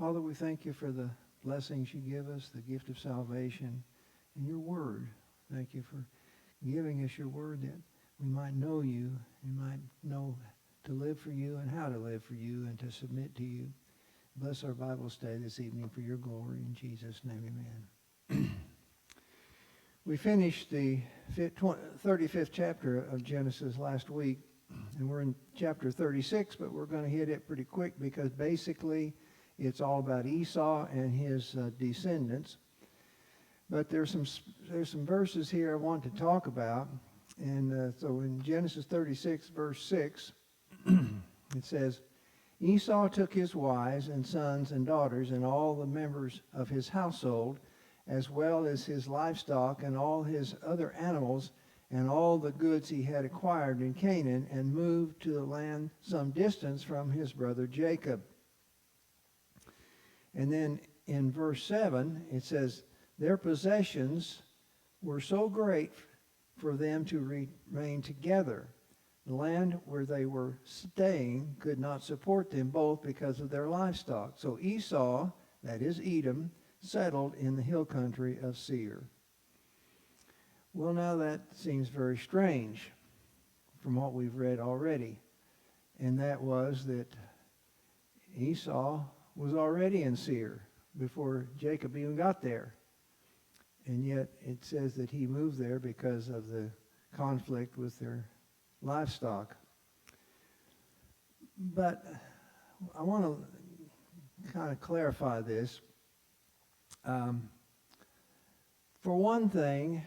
Father, we thank you for the blessings you give us, the gift of salvation, and your word. Thank you for giving us your word that we might know you and might know to live for you and how to live for you and to submit to you. Bless our Bible study this evening for your glory. In Jesus' name, amen. We finished the 35th chapter of Genesis last week, and we're in chapter 36, but we're going to hit it pretty quick because basically it's all about Esau and his descendants. But there's some verses here I want to talk about. And so in Genesis 36, verse 6, it says, Esau took his wives and sons and daughters and all the members of his household, as well as his livestock and all his other animals and all the goods he had acquired in Canaan, and moved to the land some distance from his brother Jacob. And then in verse 7, it says, their possessions were so great for them to remain together. The land where they were staying could not support them both because of their livestock. So Esau, that is Edom, settled in the hill country of Seir. Well, now that seems very strange from what we've read already. And that was that Esau was already in Seir before Jacob even got there. And yet it says that he moved there because of the conflict with their livestock. But I want to kind of clarify this. For one thing,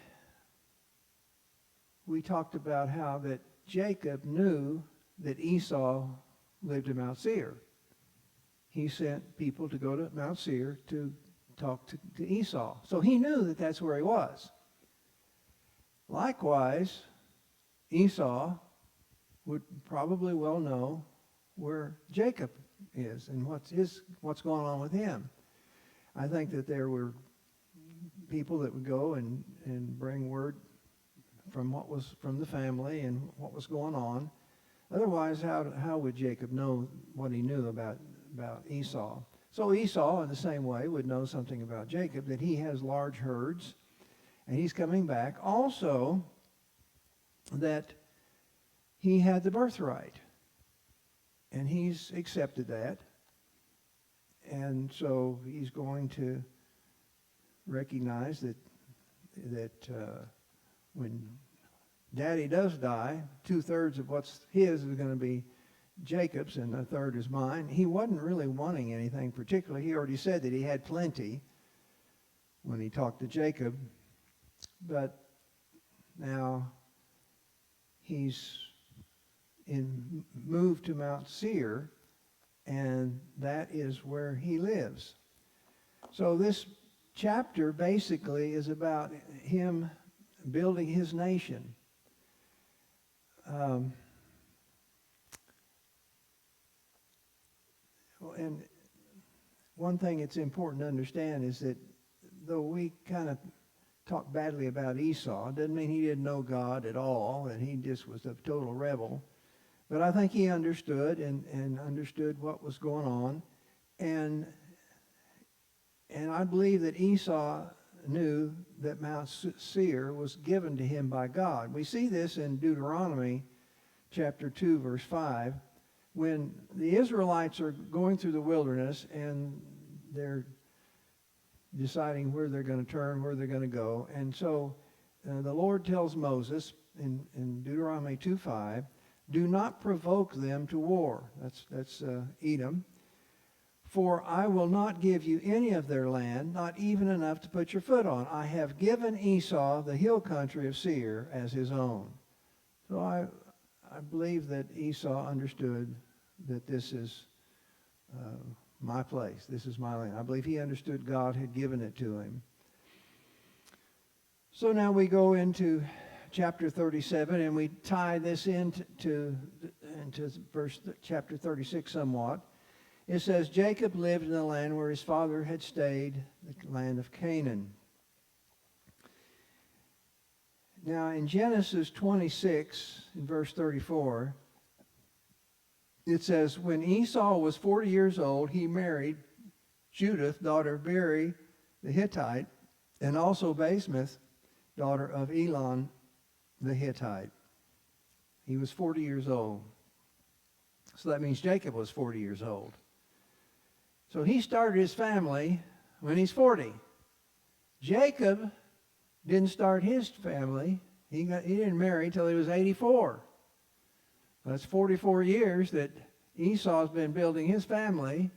we talked about how that Jacob knew that Esau lived in Mount Seir. He sent people to go to Mount Seir to talk to Esau. So he knew that that's where he was. Likewise, Esau would probably well know where Jacob is and what's going on with him. I think that there were people that would go and bring word from what was from the family and what was going on. Otherwise, how would Jacob know what he knew about Esau? So Esau, in the same way, would know something about Jacob, that he has large herds, and he's coming back. Also, that he had the birthright, and he's accepted that. And so he's going to recognize that when Daddy does die, 2/3 of what's his is going to be Jacob's, and 1/3 is mine. He wasn't really wanting anything particular. He already said that he had plenty when he talked to Jacob. But now he's moved to Mount Seir, and that is where he lives. So this chapter basically is about him building his nation. And one thing it's important to understand is that though we kind of talk badly about Esau, it doesn't mean he didn't know God at all and he just was a total rebel. But I think he understood and understood what was going on. And I believe that Esau knew that Mount Seir was given to him by God. We see this in Deuteronomy chapter 2, verse 5. When the Israelites are going through the wilderness and they're deciding where they're going to turn, where they're going to go. And so the Lord tells Moses in Deuteronomy 2:5, do not provoke them to war. That's Edom. For I will not give you any of their land, not even enough to put your foot on. I have given Esau the hill country of Seir as his own. So I believe that Esau understood that this is my place. This is my land. I believe he understood God had given it to him. So now we go into chapter 37, and we tie this into chapter 36 somewhat. It says, Jacob lived in the land where his father had stayed, the land of Canaan. Now in Genesis 26, in verse 34, it says, when Esau was 40 years old, he married Judith, daughter of Beeri the Hittite, and also Basemath, daughter of Elon the Hittite. He was 40 years old. So that means Jacob was 40 years old. So he started his family when he's 40. Jacob didn't start his family. He didn't marry till he was 84. That's 44 years that Esau's been building his family.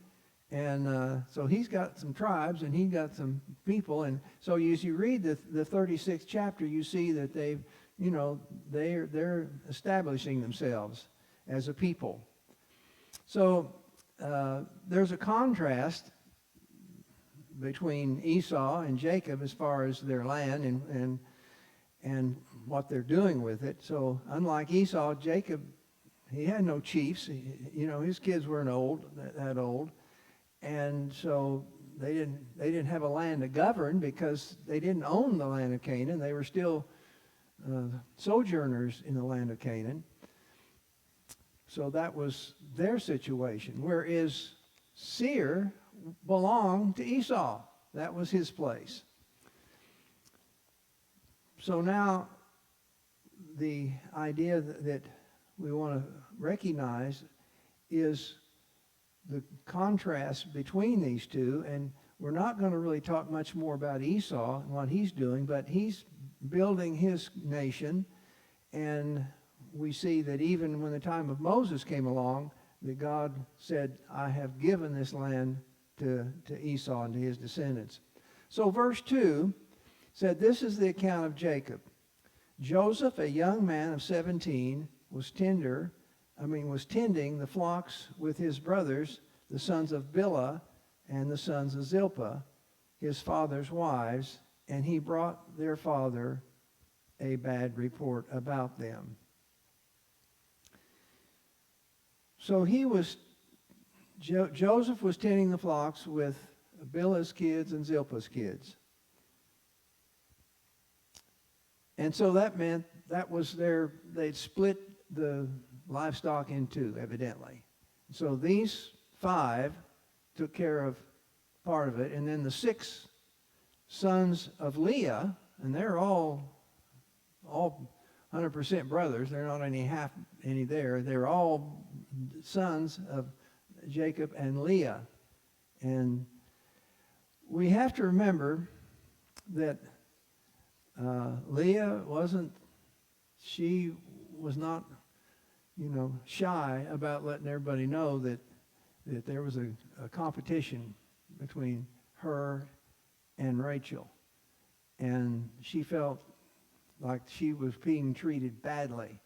And so he's got some tribes and he's got some people. And so as you read the 36th chapter, you see that they're establishing themselves as a people. So there's a contrast between Esau and Jacob as far as their land and what they're doing with it. So unlike Esau, Jacob, he had no chiefs. His kids weren't that old. And so they didn't have a land to govern because they didn't own the land of Canaan. They were still sojourners in the land of Canaan. So that was their situation. Whereas Seir belonged to Esau. That was his place. So now the idea that we want to recognize is the contrast between these two. And we're not going to really talk much more about Esau and what he's doing, but he's building his nation. And we see that even when the time of Moses came along, that God said, I have given this land to Esau and to his descendants. So verse 2 said, this is the account of Jacob. Joseph, a young man of 17, was tending the flocks with his brothers, the sons of Bilhah and the sons of Zilpah, his father's wives, and he brought their father a bad report about them. So Joseph was tending the flocks with Bilhah's kids and Zilpah's kids. And so that meant they'd split the livestock in two, evidently. So these 5 took care of part of it, and then the 6 sons of Leah, and they're all 100% brothers. They're not any there. They're all sons of Jacob and Leah. And we have to remember that Leah was not, shy about letting everybody know that there was a competition between her and Rachel. And she felt like she was being treated badly.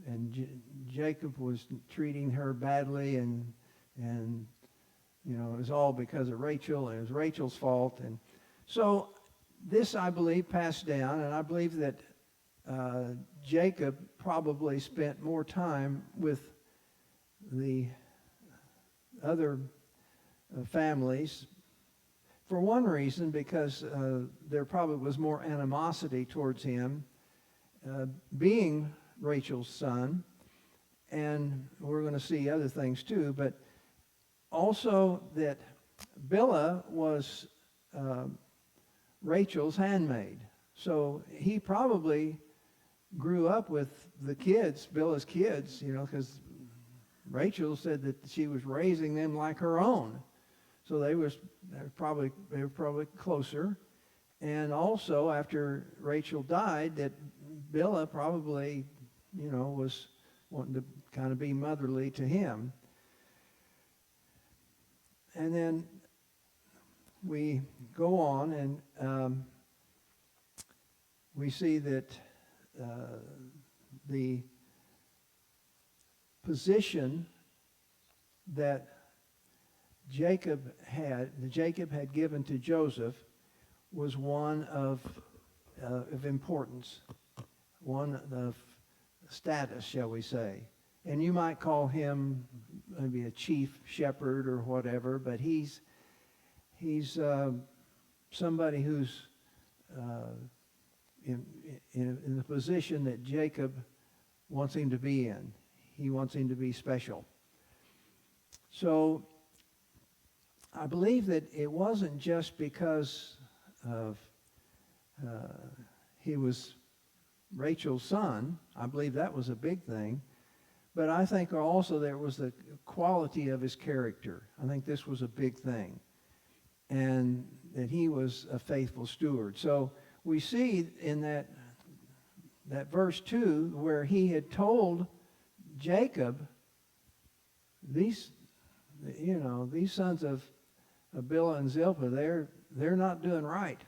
And Jacob was treating her badly, and it was all because of Rachel, and it was Rachel's fault. And so this, I believe, passed down, and I believe that Jacob probably spent more time with the other families. For one reason, because there probably was more animosity towards him, being Rachel's son, and we're going to see other things too, but also that Bilhah was Rachel's handmaid. So he probably grew up with the kids, Bilhah's kids, because Rachel said that she was raising them like her own. So they were probably closer. And also, after Rachel died, that Bilhah probably, was wanting to kind of be motherly to him. And then we go on, and we see that the position that Jacob had given to Joseph was one of importance, one of status, shall we say. And you might call him maybe a chief shepherd or whatever, but he's somebody who's in the position that Jacob wants him to be in. He wants him to be special. So I believe that it wasn't just because of he was Rachel's son. I believe that was a big thing. But I think also there was the quality of his character. I think this was a big thing. And that he was a faithful steward. So we see in that verse 2 where he had told Jacob, these sons of Bilhah and Zilpah, they're not doing right.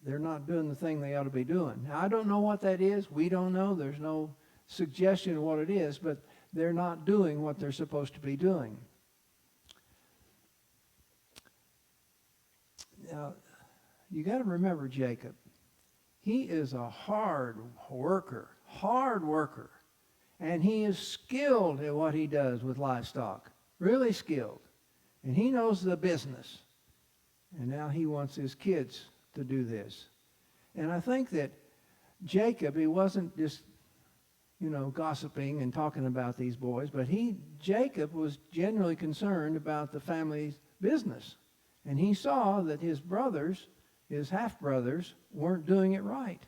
They're not doing the thing they ought to be doing. Now, I don't know what that is. We don't know. There's no suggestion of what it is, but they're not doing what they're supposed to be doing. Now, you got to remember Jacob. He is a hard worker, and he is skilled at what he does with livestock, really skilled, and he knows the business. And now he wants his kids to do this. And I think that Jacob, he wasn't just, gossiping and talking about these boys, but Jacob was genuinely concerned about the family's business. And he saw that his brothers, his half-brothers, weren't doing it right.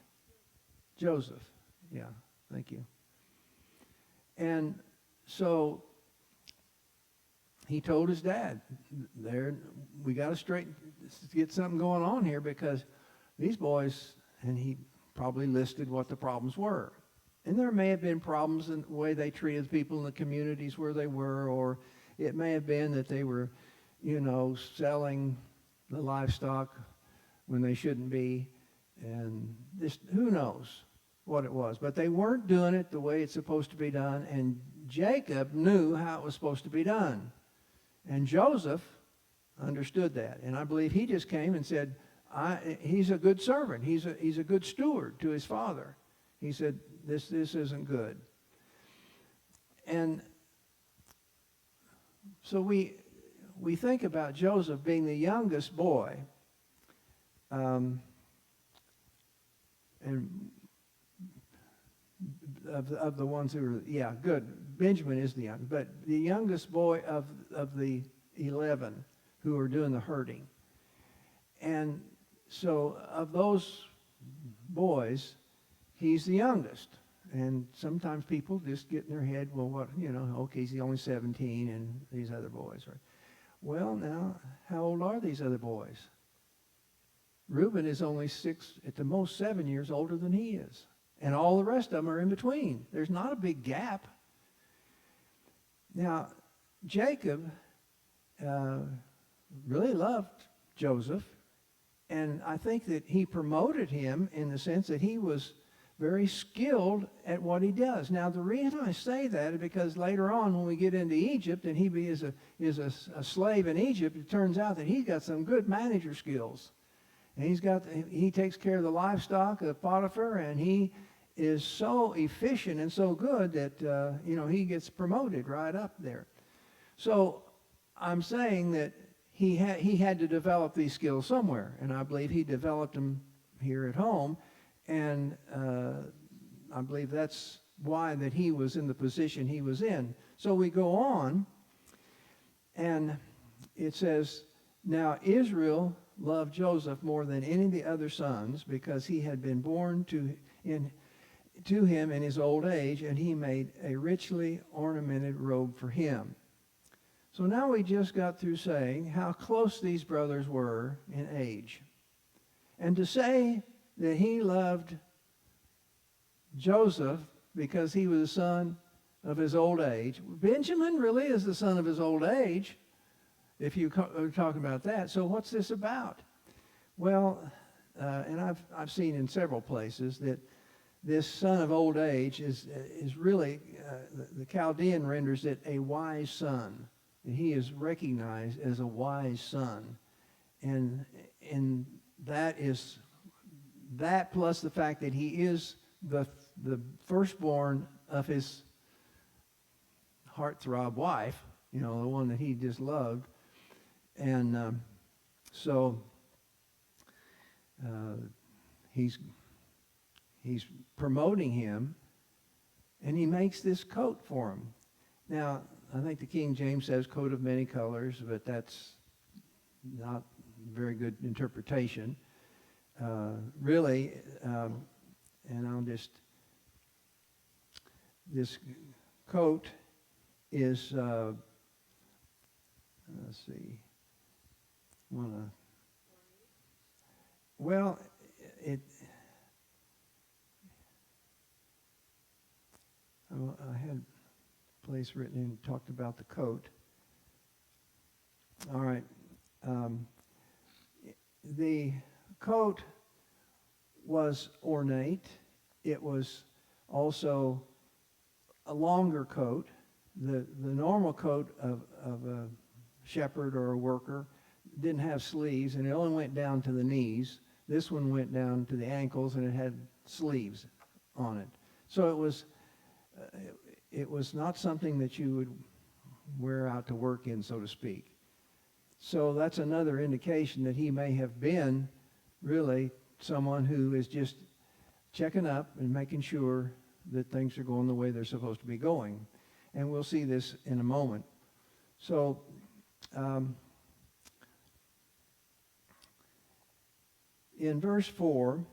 Joseph. Yeah, thank you. And so he told his dad, we got to get something going on here because these boys, and he probably listed what the problems were. And there may have been problems in the way they treated people in the communities where they were, or it may have been that they were, selling the livestock when they shouldn't be. And this, who knows what it was. But they weren't doing it the way it's supposed to be done. And Jacob knew how it was supposed to be done. And Joseph understood that. And I believe he just came and said, he's a good servant. He's a good steward to his father. He said, this isn't good. And so we think about Joseph being the youngest boy. And of the ones who were, good. Benjamin is the youngest, but the youngest boy of the 11 who are doing the herding. And so of those boys, he's the youngest. And sometimes people just get in their head, well, what, okay, he's only 17 and these other boys. Right? Well, now, how old are these other boys? Reuben is only 6, at the most 7 years older than he is. And all the rest of them are in between. There's not a big gap. Now, Jacob really loved Joseph. And I think that he promoted him in the sense that he was very skilled at what he does. Now, the reason I say that is because later on when we get into Egypt and he is a slave in Egypt, it turns out that he's got some good manager skills. And he takes care of the livestock of Potiphar, and he is so efficient and so good that, he gets promoted right up there. So I'm saying that he had to develop these skills somewhere, and I believe he developed them here at home, and I believe that's why that he was in the position he was in. So we go on, and it says, now Israel loved Joseph more than any of the other sons because he had been born to him in his old age, and he made a richly ornamented robe for him. So now we just got through saying how close these brothers were in age. And to say that he loved Joseph because he was the son of his old age. Benjamin really is the son of his old age, if you are talking about that. So what's this about? Well, and I've seen in several places that this son of old age is really, the Chaldean renders it a wise son. And he is recognized as a wise son. And that plus the fact that he is the firstborn of his heartthrob wife, the one that he just loved. And so he's promoting him, and he makes this coat for him. Now, I think the King James says coat of many colors, but that's not very good interpretation. Really, and I'll just, this coat is, let's see, well, I had a place written in, talked about the coat. All right. The coat was ornate. It was also a longer coat. The normal coat of a shepherd or a worker didn't have sleeves, and it only went down to the knees. This one went down to the ankles, and it had sleeves on it. So it was not something that you would wear out to work in, so to speak. So that's another indication that he may have been really someone who is just checking up and making sure that things are going the way they're supposed to be going. And we'll see this in a moment. So in verse 4,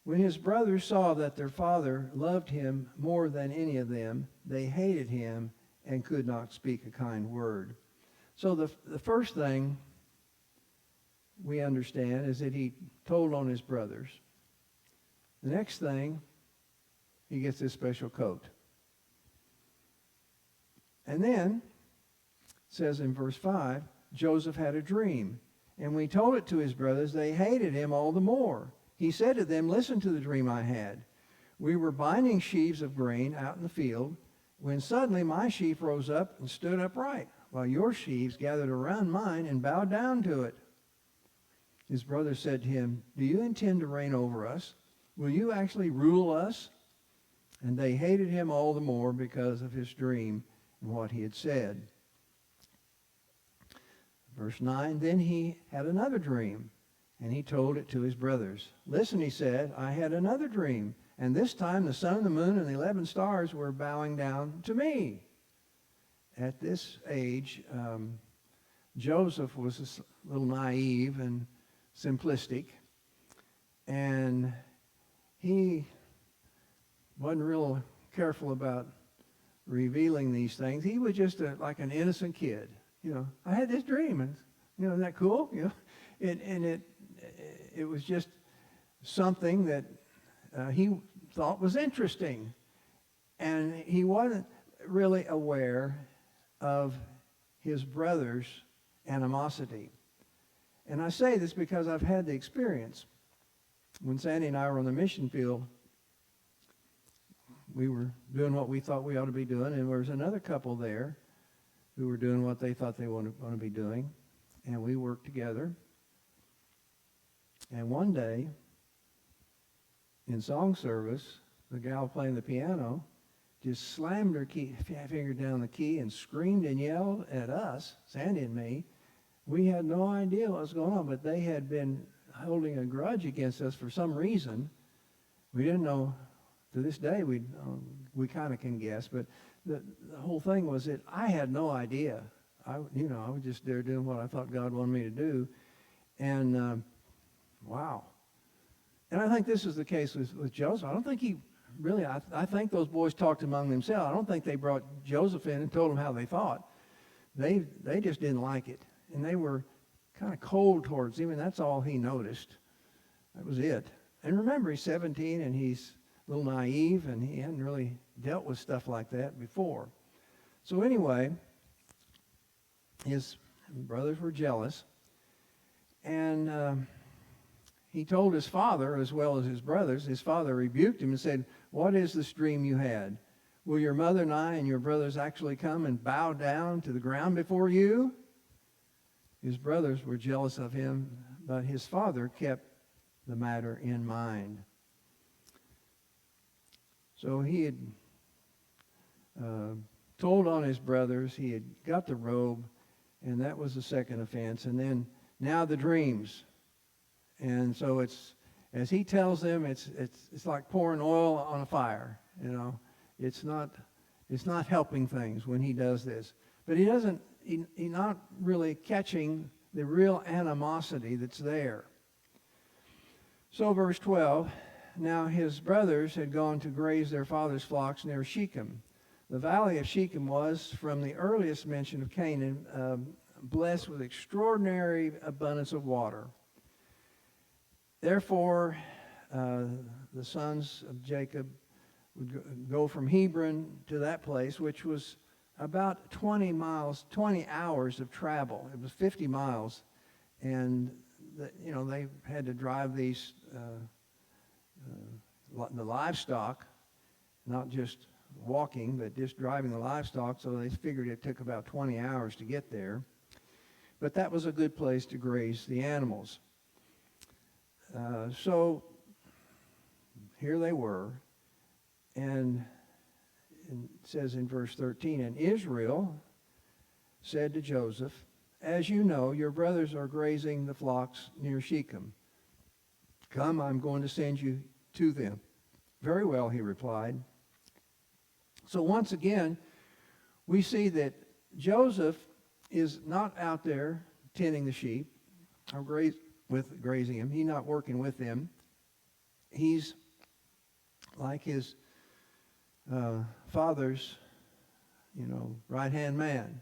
when his brothers saw that their father loved him more than any of them, they hated him and could not speak a kind word. So the first thing we understand is that he told on his brothers. The next thing, he gets this special coat. And then, it says in verse 5, Joseph had a dream. And when he told it to his brothers, they hated him all the more. He said to them, listen to the dream I had. We were binding sheaves of grain out in the field, when suddenly my sheaf rose up and stood upright, while your sheaves gathered around mine and bowed down to it. His brothers said to him, do you intend to reign over us? Will you actually rule us? And they hated him all the more because of his dream and what he had said. Verse 9, then he had another dream, and he told it to his brothers. Listen, he said, I had another dream, and this time the sun, the moon, and the 11 stars were bowing down to me. At this age, Joseph was a little naive and simplistic, and he wasn't real careful about revealing these things. He was just like an innocent kid. You know, I had this dream, and isn't that cool? It was just something that he thought was interesting, and he wasn't really aware of his brother's animosity. And I say this because I've had the experience. When Sandy and I were on the mission field, we were doing what we thought we ought to be doing, and there was another couple there who were doing what they thought they want to be doing, and we worked together. And one day, in song service, the gal playing the piano just slammed her finger down the key and screamed and yelled at us, Sandy and me. We had no idea what was going on, but they had been holding a grudge against us for some reason. We didn't know. To this day, we kind of can guess, but the whole thing was that I had no idea. I was just there doing what I thought God wanted me to do, and wow. And I think this is the case with Joseph. I don't think he really. I think those boys talked among themselves. I don't think they brought Joseph in and told him how they thought. They just didn't like it, and they were kind of cold towards him, and that's all he noticed. That was it. And remember, he's 17, and he's a little naive, and he hadn't really dealt with stuff like that before. So anyway, his brothers were jealous, and he told his father as well as his brothers. His father rebuked him and said, what is this dream you had? Will your mother and I and your brothers actually come and bow down to the ground before you? His brothers were jealous of him, but his father kept the matter in mind. So he had told on his brothers. He had got the robe, and that was the second offense. And then now the dreams. And so it's, as he tells them, it's like pouring oil on a fire. It's not helping things when he does this. But he's not really catching the real animosity that's there. So verse 12, now his brothers had gone to graze their father's flocks near Shechem. The valley of Shechem was, from the earliest mention of Canaan, blessed with extraordinary abundance of water. Therefore, the sons of Jacob would go from Hebron to that place, which was about 20 hours of travel. It was 50 miles. And, they had to drive these, the livestock, not just walking, but just driving the livestock. So they figured it took about 20 hours to get there. But that was a good place to graze the animals. So here they were, and it says in verse 13, and Israel said to Joseph, as you know, your brothers are grazing the flocks near Shechem. Come, I'm going to send you to them. Very well, he replied. So once again, we see that Joseph is not out there tending the sheep or grazing them. He's not working with them. He's like his father's, right-hand man.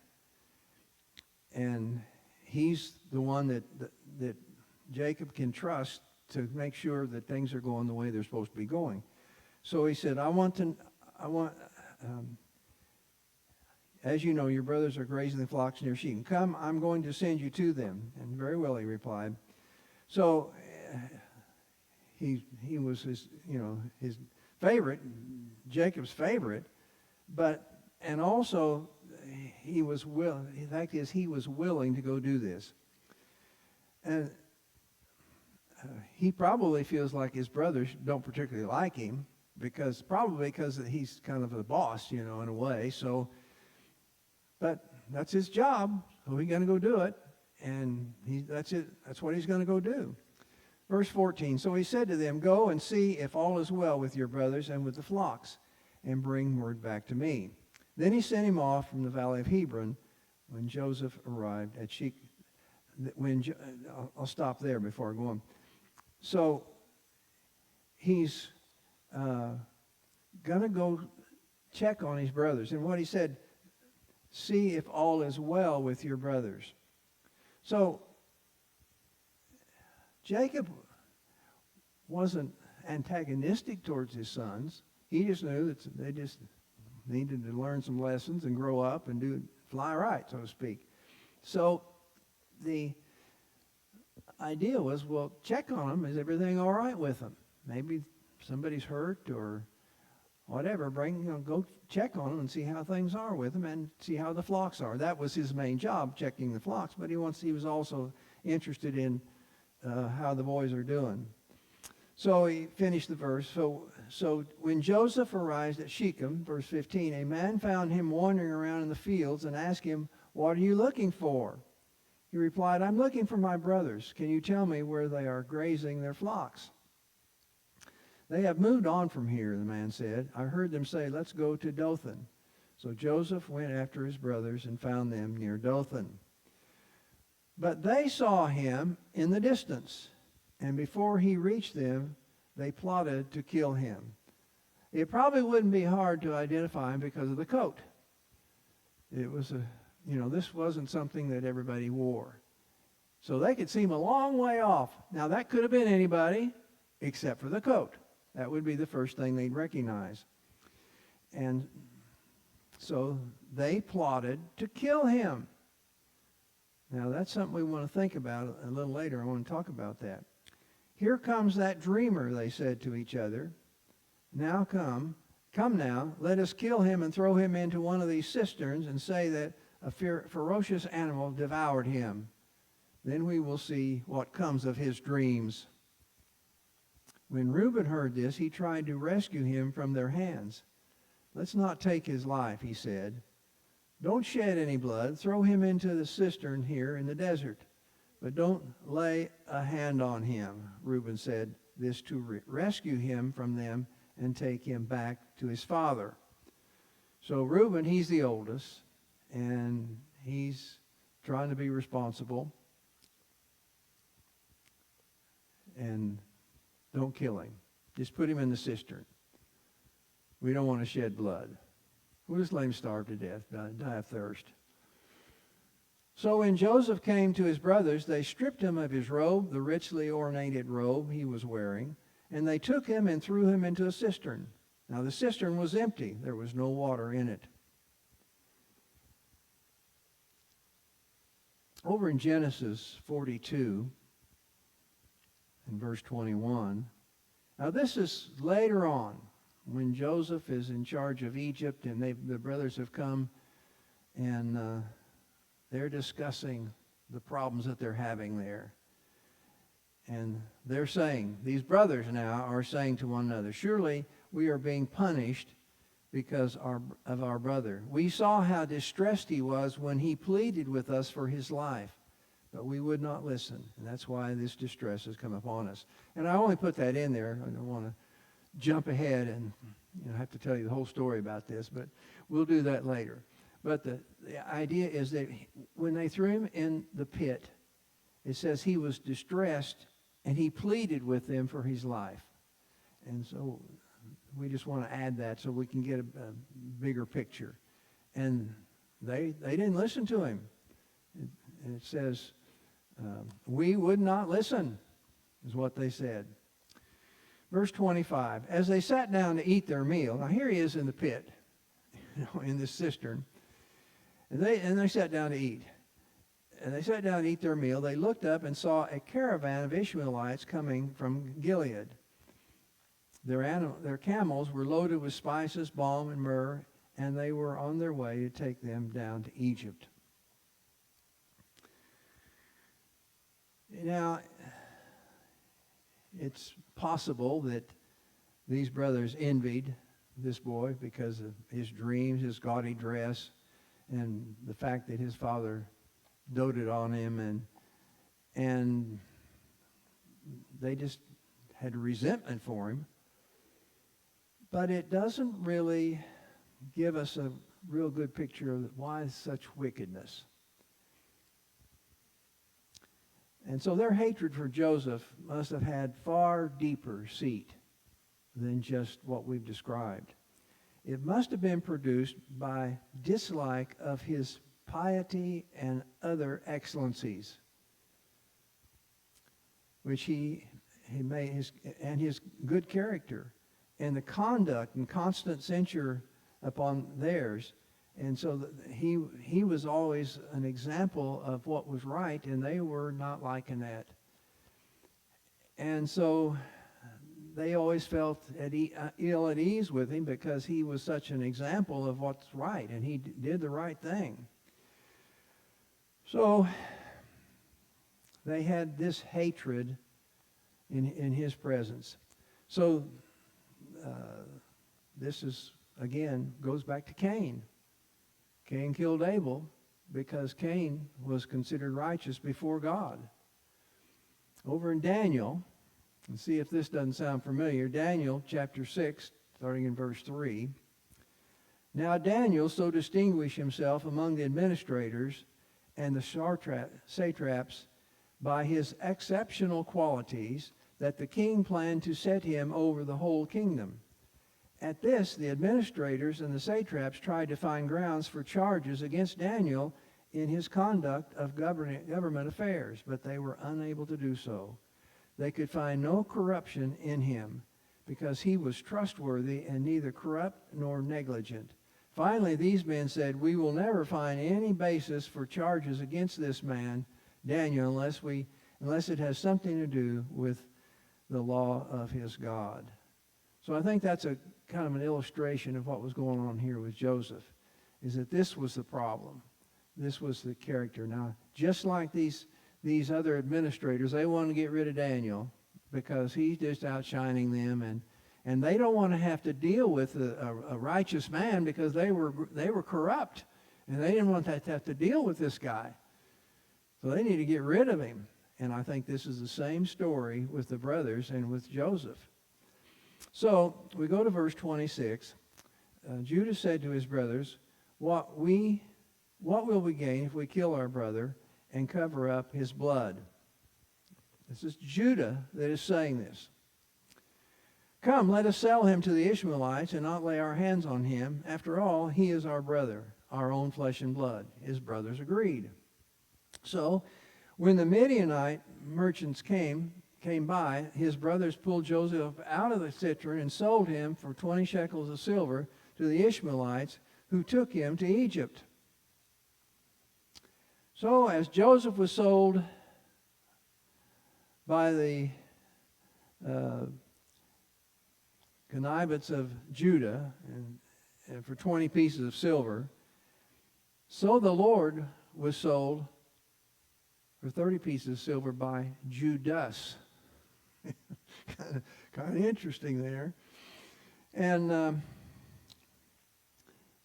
And he's the one that Jacob can trust to make sure that things are going the way they're supposed to be going. So he said, as you know, your brothers are grazing the flocks near Shechem. Come, I'm going to send you to them. And very well, he replied. So he was his favorite, Jacob's favorite, and also he was willing. The fact is, he was willing to go do this, and he probably feels like his brothers don't particularly like him because he's kind of the boss, in a way. So, but that's his job, so he's going to go do it, and that's it. That's what he's going to go do. Verse 14, so he said to them, go and see if all is well with your brothers and with the flocks, and bring word back to me. Then he sent him off from the valley of Hebron when Joseph arrived at Shechem. I'll stop there before I go on. So he's going to go check on his brothers. And what he said, see if all is well with your brothers. So Jacob wasn't antagonistic towards his sons. He just knew that they just needed to learn some lessons and grow up and fly right, so to speak. So the idea was, well, check on them. Is everything all right with them? Maybe somebody's hurt or whatever. Go check on them and see how things are with them and see how the flocks are. That was his main job, checking the flocks. But he was also interested in how the boys are doing. So he finished the verse. So when Joseph arrived at Shechem, verse 15, a man found him wandering around in the fields and asked him, what are you looking for? He replied, I'm looking for my brothers. Can you tell me where they are grazing their flocks? They have moved on from here, the man said. I heard them say, let's go to Dothan. So Joseph went after his brothers and found them near Dothan. But they saw him in the distance, and before he reached them, they plotted to kill him. It probably wouldn't be hard to identify him because of the coat. It was this wasn't something that everybody wore. So they could see him a long way off. Now that could have been anybody except for the coat. That would be the first thing they'd recognize. And so they plotted to kill him. Now that's something we want to think about a little later. I want to talk about that. Here comes that dreamer, they said to each other. Now come now, let us kill him and throw him into one of these cisterns and say that a ferocious animal devoured him. Then we will see what comes of his dreams. When Reuben heard this, he tried to rescue him from their hands. Let's not take his life, he said. Don't shed any blood. Throw him into the cistern here in the desert. But don't lay a hand on him. Reuben said this to rescue him from them and take him back to his father. So Reuben, he's the oldest, and he's trying to be responsible. and don't kill him. Just put him in the cistern. We don't want to shed blood. We'll just let him starve to death, die of thirst. So when Joseph came to his brothers, they stripped him of his robe, the richly ornated robe he was wearing, and they took him and threw him into a cistern. Now the cistern was empty. There was no water in it. Over in Genesis 42, in verse 21, now this is later on, when Joseph is in charge of Egypt, and the brothers have come, and they're discussing the problems that they're having there. And they're saying, these brothers now are saying to one another, surely we are being punished because of our brother. We saw how distressed he was when he pleaded with us for his life, but we would not listen. And that's why this distress has come upon us. And I only put that in there. I don't want to jump ahead and have to tell you the whole story about this, but we'll do that later. But the idea is that when they threw him in the pit, it says he was distressed and he pleaded with them for his life. And so we just want to add that so we can get a bigger picture. And they didn't listen to him. And it says, we would not listen, is what they said. Verse 25, as they sat down to eat their meal, now here he is in the pit, in this cistern, and they sat down to eat. And they sat down to eat their meal. They looked up and saw a caravan of Ishmaelites coming from Gilead. Their camels were loaded with spices, balm, and myrrh, and they were on their way to take them down to Egypt. Now, it's possible that these brothers envied this boy because of his dreams, his gaudy dress, and the fact that his father doted on him, and they just had resentment for him. But it doesn't really give us a real good picture of why such wickedness. And so their hatred for Joseph must have had far deeper seat than just what we've described. It must have been produced by dislike of his piety and other excellencies, which he made, his good character, and the conduct and constant censure upon theirs. And so he was always an example of what was right, and they were not liking that. And so they always felt ill at ease with him because he was such an example of what's right, and he did the right thing. So they had this hatred in his presence. So this is, again, goes back to Cain. Cain killed Abel because Cain was considered righteous before God. Over in Daniel, and see if this doesn't sound familiar, Daniel chapter 6, starting in verse 3. Now Daniel so distinguished himself among the administrators and the satraps by his exceptional qualities that the king planned to set him over the whole kingdom. At this, the administrators and the satraps tried to find grounds for charges against Daniel in his conduct of government affairs, but they were unable to do so. They could find no corruption in him because he was trustworthy and neither corrupt nor negligent. Finally, these men said, we will never find any basis for charges against this man, Daniel, unless it has something to do with the law of his God. So I think that's a kind of an illustration of what was going on here with Joseph, is that this was the problem. This was the character. Now, just like these other administrators, they want to get rid of Daniel because he's just outshining them, and they don't want to have to deal with a righteous man because they were corrupt, and they didn't want to have to deal with this guy. So they need to get rid of him. And I think this is the same story with the brothers and with Joseph. So we go to verse 26. Judah said to his brothers, what will we gain if we kill our brother and cover up his blood? This is Judah that is saying this. Come, let us sell him to the Ishmaelites and not lay our hands on him. After all, he is our brother, our own flesh and blood. His brothers agreed. So, when the Midianite merchants came by, his brothers pulled Joseph out of the cistern and sold him for 20 shekels of silver to the Ishmaelites, who took him to Egypt. So, as Joseph was sold by the connivance of Judah and for 20 pieces of silver, so the Lord was sold for 30 pieces of silver by Judas. kind of interesting there. And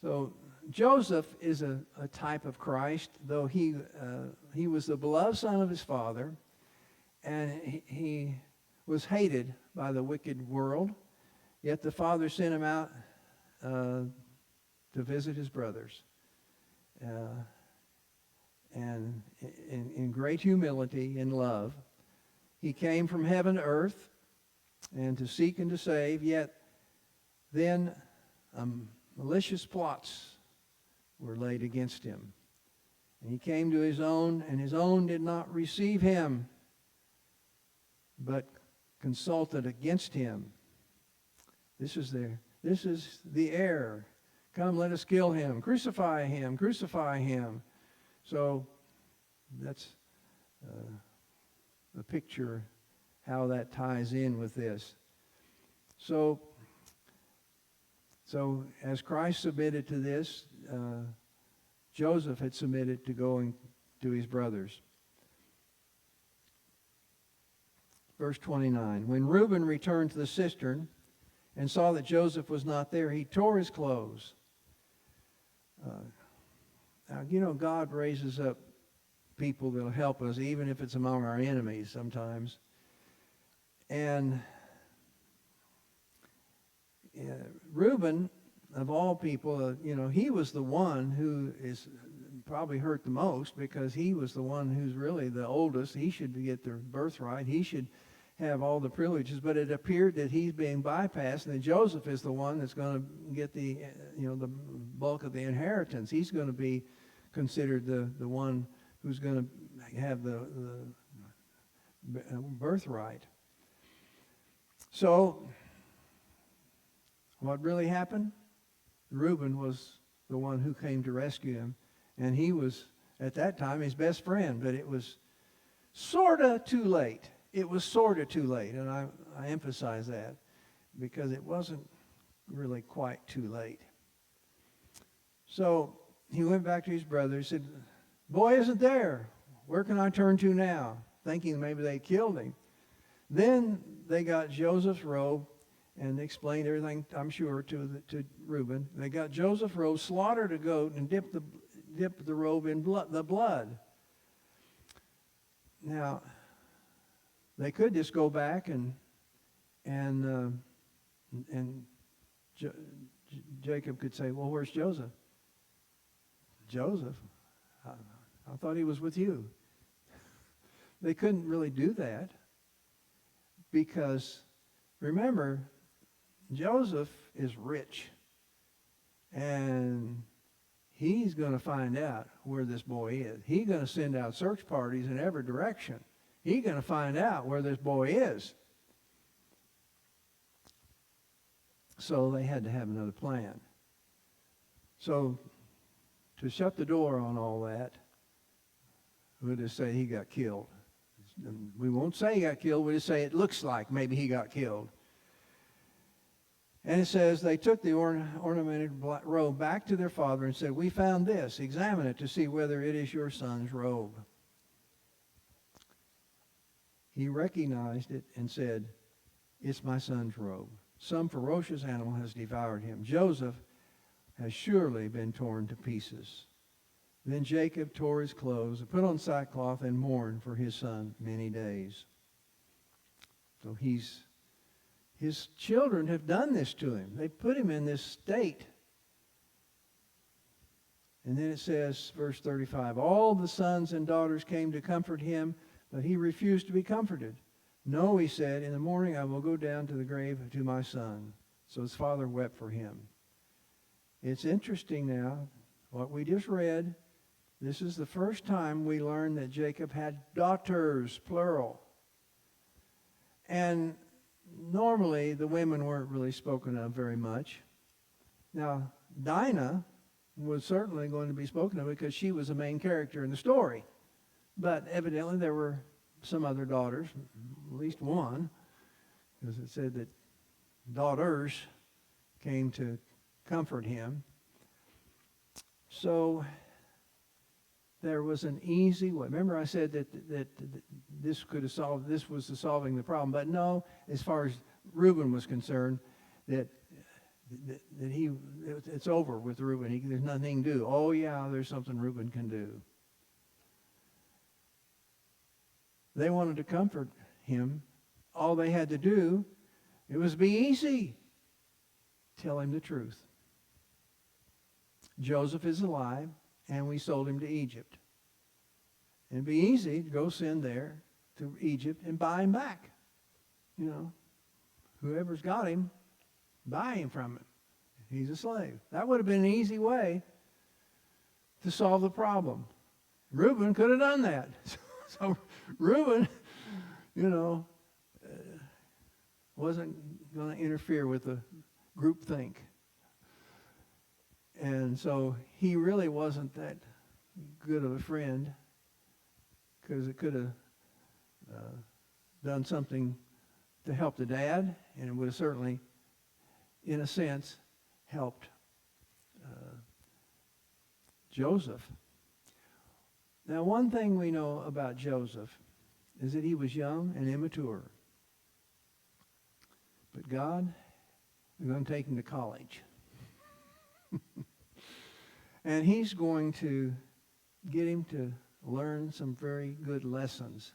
so Joseph is a type of Christ, though he was the beloved son of his father, and he was hated by the wicked world. Yet the father sent him out to visit his brothers. And in great humility and love, he came from heaven to earth and to seek and to save. Yet then malicious plots were laid against him. And he came to his own, and his own did not receive him, but consulted against him. This is the heir. Come, let us kill him. Crucify him. Crucify him. So that's the picture, how that ties in with this. So as Christ submitted to this, Joseph had submitted to going to his brothers. Verse 29, when Reuben returned to the cistern and saw that Joseph was not there, he tore his clothes. Now, God raises up people that will help us, even if it's among our enemies sometimes. And Reuben, of all people, he was the one who is probably hurt the most, because he was the one who's really the oldest. He should get the birthright. He should have all the privileges, but it appeared that he's being bypassed, and that Joseph is the one that's going to get the bulk of the inheritance. He's going to be considered the one who's going to have the birthright. So, what really happened? Reuben was the one who came to rescue him, and he was, at that time, his best friend, but it was sort of too late. It was sort of too late, and I emphasize that, because it wasn't really quite too late. So he went back to his brother. He said, boy isn't there. Where can I turn to now? Thinking maybe they killed him. Then they got Joseph's robe and explained everything, I'm sure, to Reuben. They got Joseph's robe, slaughtered a goat, and dipped the robe in the blood. Now, they could just go back and Jacob could say, well, where's Joseph? Joseph? I thought he was with you. They couldn't really do that, because, remember, Joseph is rich, and he's going to find out where this boy is. He's going to send out search parties in every direction. He's going to find out where this boy is. So they had to have another plan. So to shut the door on all that, we'll just say he got killed. We won't say he got killed. We'll just say it looks like maybe he got killed. And it says they took the ornamented robe back to their father and said, we found this. Examine it to see whether it is your son's robe. He recognized it and said, it's my son's robe. Some ferocious animal has devoured him. Joseph has surely been torn to pieces. Then Jacob tore his clothes and put on sackcloth and mourned for his son many days. So his children have done this to him. They put him in this state. And then it says, verse 35, all the sons and daughters came to comfort him, But he refused to be comforted. No, he said, in the morning I will go down to the grave to my son. So his father wept for him. It's interesting now, what we just read, this is the first time we learn that Jacob had daughters, plural. And normally the women weren't really spoken of very much. Now, Dinah was certainly going to be spoken of because she was the main character in the story. But evidently there were some other daughters, at least one, because it said that daughters came to comfort him. So there was an easy way. Remember I said that this could have solved, this was the solving the problem. But no, as far as Reuben was concerned, that it's over with Reuben. There's nothing to do. Oh yeah, there's something Reuben can do. They wanted to comfort him. All they had to do, it was be easy. Tell him the truth. Joseph is alive, and we sold him to Egypt. And it'd be easy to go send there to Egypt and buy him back. You know, whoever's got him, buy him from him. He's a slave. That would have been an easy way to solve the problem. Reuben could have done that. So Reuben, wasn't going to interfere with the groupthink. And so he really wasn't that good of a friend, because it could have done something to help the dad, and it would have certainly, in a sense, helped Joseph. Now, one thing we know about Joseph is that he was young and immature. But God is going to take him to college. And he's going to get him to learn some very good lessons.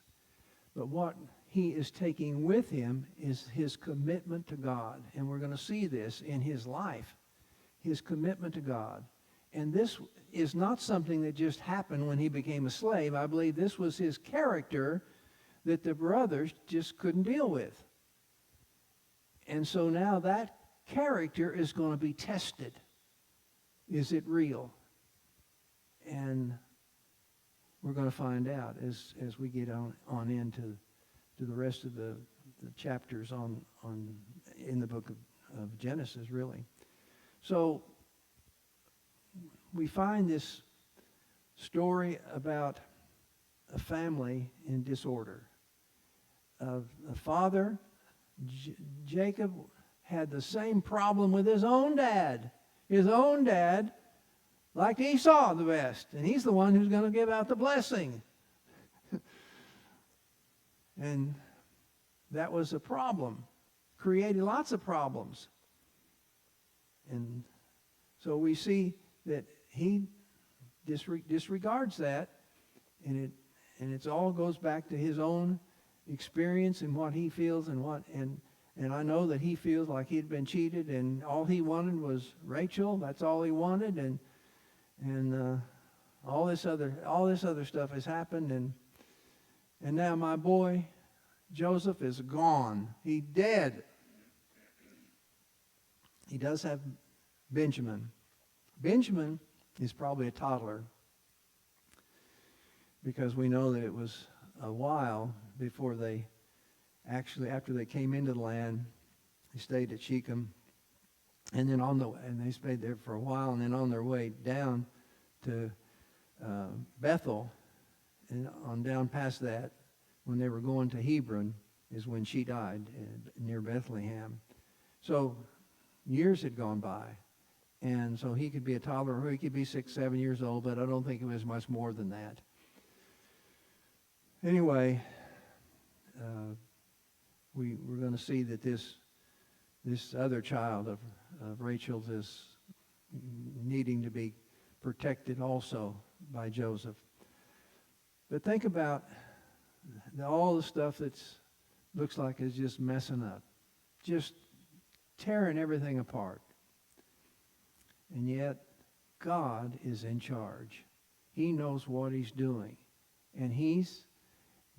But what he is taking with him is his commitment to God. And we're going to see this in his life, his commitment to God. And this is not something that just happened when he became a slave. I believe this was his character that the brothers just couldn't deal with. And so now that character is going to be tested. Is it real? And we're going to find out as we get on into the rest of the chapters in the book of Genesis, really. So we find this story about a family in disorder. A father, Jacob, had the same problem with his own dad. His own dad liked Esau the best, and he's the one who's going to give out the blessing. And that was a problem. Created lots of problems. And so we see that he disregards that, and it all goes back to his own experience and what he feels and I know that he feels like he'd been cheated, and all he wanted was Rachel. That's all he wanted, and all this other stuff has happened, and now my boy Joseph is gone. He's dead. He does have Benjamin. Benjamin is probably a toddler, because we know that it was a while before after they came into the land, they stayed at Shechem, and then and they stayed there for a while, and then on their way down to Bethel, and on down past that, when they were going to Hebron, is when she died near Bethlehem. So years had gone by, and so he could be a toddler, or he could be 6, 7 years old, but I don't think it was much more than that. Anyway, we're going to see that this other child of Rachel's is needing to be protected also by Joseph. But think about all the stuff that's looks like is just messing up, just tearing everything apart. And yet, God is in charge. He knows what he's doing. And he's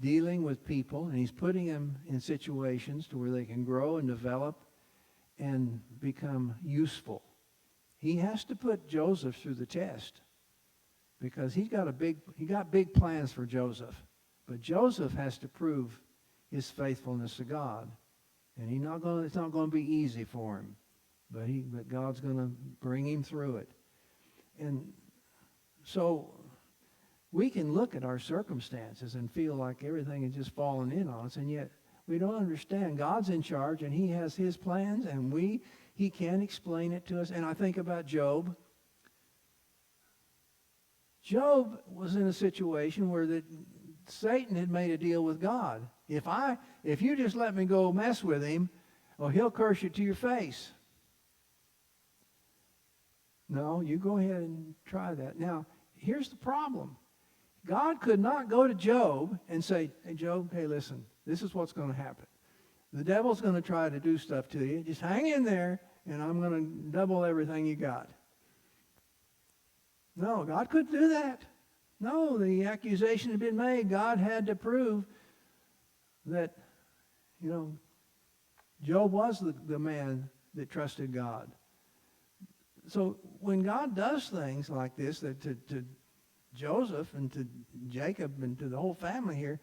dealing with people, and he's putting them in situations to where they can grow and develop and become useful. He has to put Joseph through the test because he got big plans for Joseph. But Joseph has to prove his faithfulness to God. And it's not going to be easy for him. But God's going to bring him through it. And so we can look at our circumstances and feel like everything is just falling in on us, and yet we don't understand. God's in charge, and he has his plans, and he can explain it to us. And I think about Job. Job was in a situation where Satan had made a deal with God. If you just let me go mess with him, well, he'll curse you to your face. No, you go ahead and try that. Now, here's the problem. God could not go to Job and say, hey, Job, hey, listen, this is what's going to happen. The devil's going to try to do stuff to you. Just hang in there, and I'm going to double everything you got. No, God couldn't do that. No, the accusation had been made. God had to prove that, Job was the man that trusted God. So when God does things like this to Joseph and to Jacob and to the whole family here,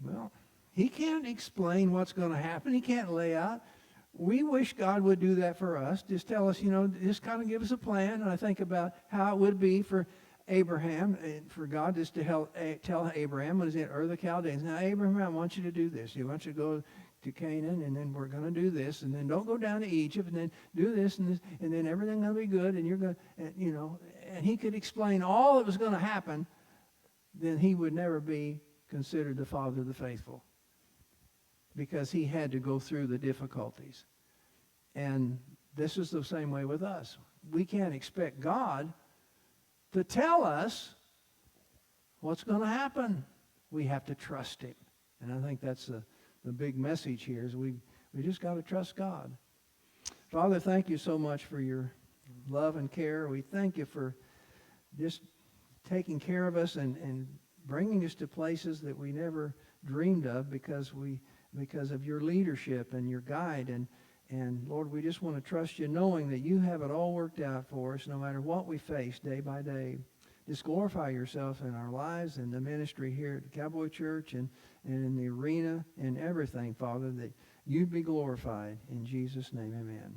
well, he can't explain what's going to happen. He can't lay out. We wish God would do that for us. Just tell us, just kind of give us a plan. And I think about how it would be for Abraham, and for God just to tell Abraham when he's in Ur of the Chaldeans, now, Abraham, I want you to do this. I want you to go to Canaan, and then we're going to do this, and then don't go down to Egypt, and then do this, and then everything's going to be good, and you're going to, and he could explain all that was going to happen, then he would never be considered the father of the faithful, because he had to go through the difficulties. And this is the same way with us. We can't expect God to tell us what's going to happen. We have to trust him. And I think that's the big message here is we just got to trust God. Father, thank you so much for your love and care. We thank you for just taking care of us and bringing us to places that we never dreamed of because of your leadership and your guide. And Lord, we just want to trust you knowing that you have it all worked out for us no matter what we face day by day. Just glorify yourself in our lives and the ministry here at Cowboy Church and in the arena and everything, Father, that you'd be glorified. In Jesus' name, amen.